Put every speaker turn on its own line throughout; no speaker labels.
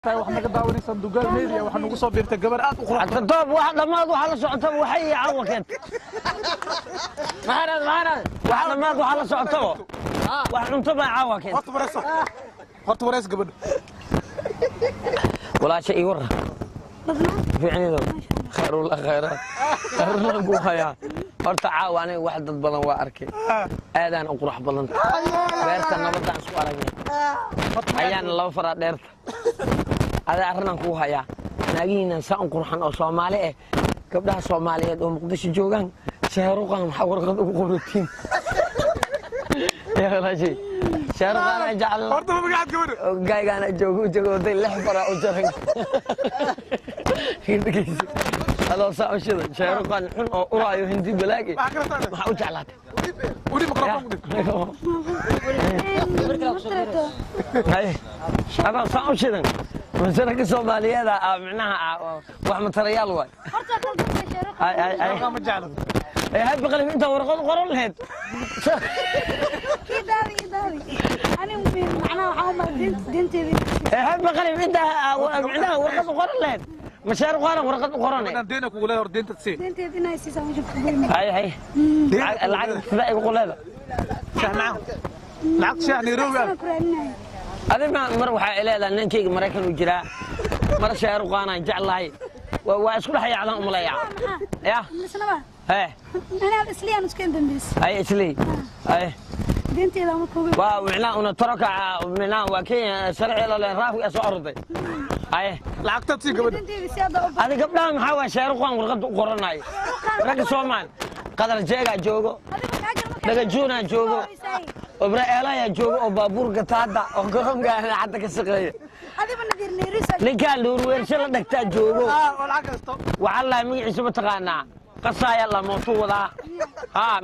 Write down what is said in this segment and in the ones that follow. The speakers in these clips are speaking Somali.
tahay wax naga daawanaysan dugaal media waxa nagu soo biirtay gabar aad u qurux
badan doob waxa dhamaad waxa la socota waxay caawakeed maarad waxa dhamaad waxa la socota wax cunto baa caawakeed
horta wareys gabadh
wala shay war fiicnido khayrullah khayraat khayrullah ku haya horta caawanay wax dad badan waa arkay aadaan u qurux badan beerta nabadaan isku aragnay ayaan laba fara dheerta ada arrinaan ku haya naagiina saan qurxan oo Soomaali ah gabdhaha Soomaaliyeed oo Muqdisho joogan shaaruqan waxa warqad ugu qoratiin يا رجل شارق انا جعل
horta ma magacaad gabadh
gaayga ana joogo day lix fara u jaray هذا صعب شذا شارق الحين أرايو هندي بلاقي ما حاول جعلات
ودي ميكروفون
هاي هذا صعب شذا مسرك الصومالي هذا معناها واحد ريال واي هاي
ما جعلت
هاي بقلب انت ورقه قرن لهد
كداري انا معناها عمر دنتي
هاي بقلب انت معناها ورقه قرن لهد مشارق وانا ورقه قرن
انا دينك ولا دينت تسي
دنتي دينا يسيسا وجهك
هاي العقد تبعي بقول هذا
سامعهم العقد شاه نيروبي
هذا ما مروحه الى لان كيك مريكان وجرا مر شارق وانا جعلها واسكو حي على ام ليا يا
مسنبا
ايه
انا اسلي انا سكن دندس
اي اسلي اي
دنتي لا مكوبي
واو معناه ان ترك معناه وكي شرعي لا رافق اسو ارضي اي
العقد تسي gabadh
دنتي سياده
هذا قبلها maxaa waa shaaruq waan warqad u qoranay rag Soomaal qadar jeega joogo daga juuna joogo obra eelaya joogo oo baabuur gataada oo garoonka hadda ka shaqeeya
adiba nadir neerisa
ninka luur weersha la dhagtaa joogo
walaal kasto
waxa magaciisa ma taqaanaa qasaaya la mooto wada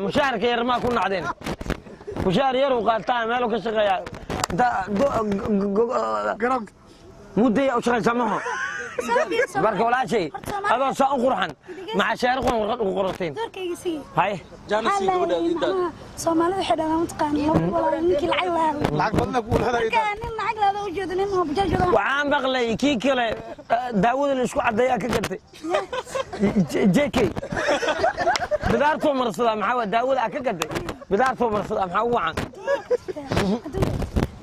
mushaarka yar ma ku nacdeen mushaar yar u qaataa meel ka shaqeeya
garoonka
مدة أو شغل سماها بارك ولا شيء هذا صار قرحان مع شارق وقرطين هاي
جالسين Soomaalidu waxay dhahaan mutaqaan wala ninkii lacag
badna ku hada
kan lacag laada u jeedo nin oo bajaajo
waxaan baqlay kii kale daawada la isku cadeeyaa ka gartay JK bidaarto marsada maxaa daawada ka gartay bidaarto marsada maxaa wacan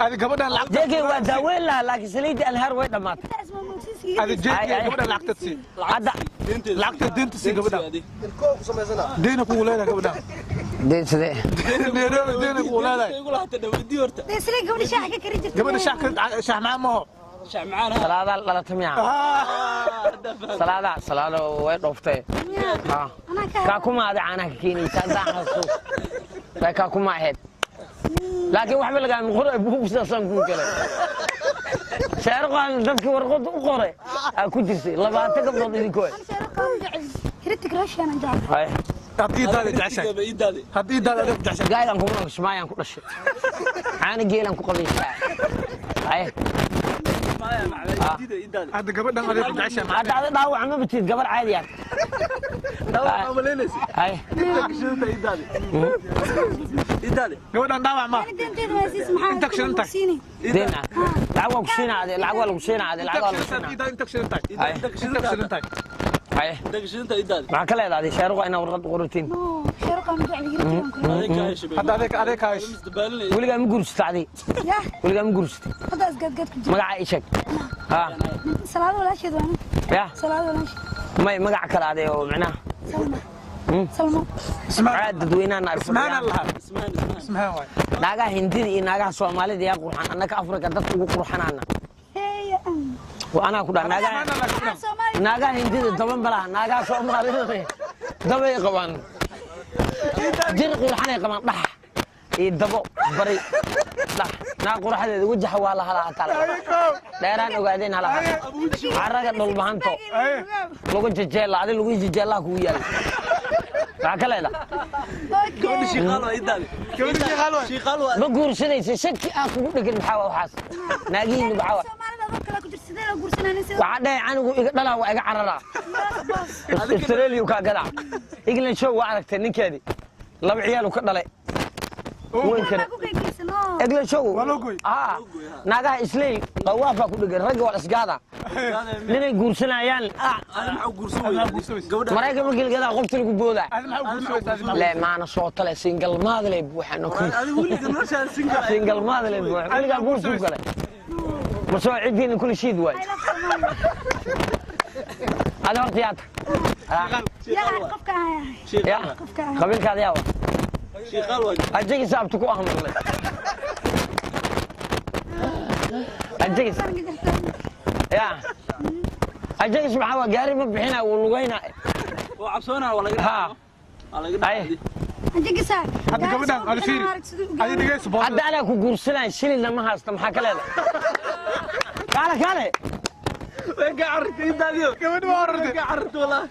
هذه gabadhan lacag
JK waa daaween la laakiin saliid alhar way dhamaatay
هذه JK gabadhan lacag tasi
hadda
lacag deenta si gabadhan deena ku leedahay gabadhan
deen sidee
neerow deena ku leedahay
isla gabadha shaax ka kari jirtay
gabadha shaax maamo
salaada la tamiya salaada way dhooftay ka kuma aad caana ka keenaysa daaxaso ka kuma ahayd laakiin wax laga qoro buugsa sanku kale شارقان dadka warqad u qoray ku jirtay 20 gabdhood idinko
hirtig raashan jaan
hay
hadii daad jacsan hadii daad adag jacsan
gaaydan ku smaayaan ku dhashay aan geelan ku qabaysaa hay
hada gabadhan adag jacsan
hada dhaawac ma batid gabar caadi ah dhaawac ma leeyahay hay
gabadhan dhaawac ma
dinteed waa siis maxaa
inta kshinta
deena lacag ku siinaade lacag lagu siinaade lacag lagu siinaade
inta kshinta
hay ma kale leedahay shaaruq ina warqad qoratiin
shaaruq aan jecel
hada adeeg kaash
waliga ma guursaday
ya
waliga ma guursatay
hada asgad ku jira
magaca ishak ha
salaad wala sheedwan
ya
salaad wala
may magac kale aday oo macnaha
salmo
اسمها dadweynaha
اسمها الله اسمها واي
naga hindida iyo naga Soomaalida yaa qurxan annaka Afrika dadku ugu qurxanaana وانا كنا ناقا هندي طبعا بلا ناقا Soomaalida dabay qabaan jir qurxanay qabaan dhax ee dabo bari dhax na qurxadeeda wajaha waa la halaa taala dheeraan ogaadeen hala araga dhul bahanto lagu jajeel adi lagu jajeel ku yaal kaleeda
gabadhi shiiqalo
ma guursanaysa shaki aan kugu dhigin maxaa waxaas naagiin maxaa waxa dhay anigu iga dhalaa waa iga carara Australia ka gada England show waa aragtay ninkeedii laba ciyaal ka dhalay وين كان egla show
Walogoy.
naagaha islay qawaaf ku dhigan rag wal isgaada ninay guursanayaan marayka ma gilgada qofta lagu booda la maana soo tale single maadle waxaan ku single maadle waliga guursu kale ma soo cidina kulli shid way هذا وقت يا قبل كذا يا أجيك سابتكو أهم والله أجيك يا أجيك سبحان الله قاري مبحنا ولقينا
وعبسونا ولا
ها أي
أجيك سار
هذا كمان هذا فيري هذا دقيقة سبحان
هذا أنا كقرصنا شيل لما هاستم حكى لنا كاله
قاعد انت كمان ما عرفت والله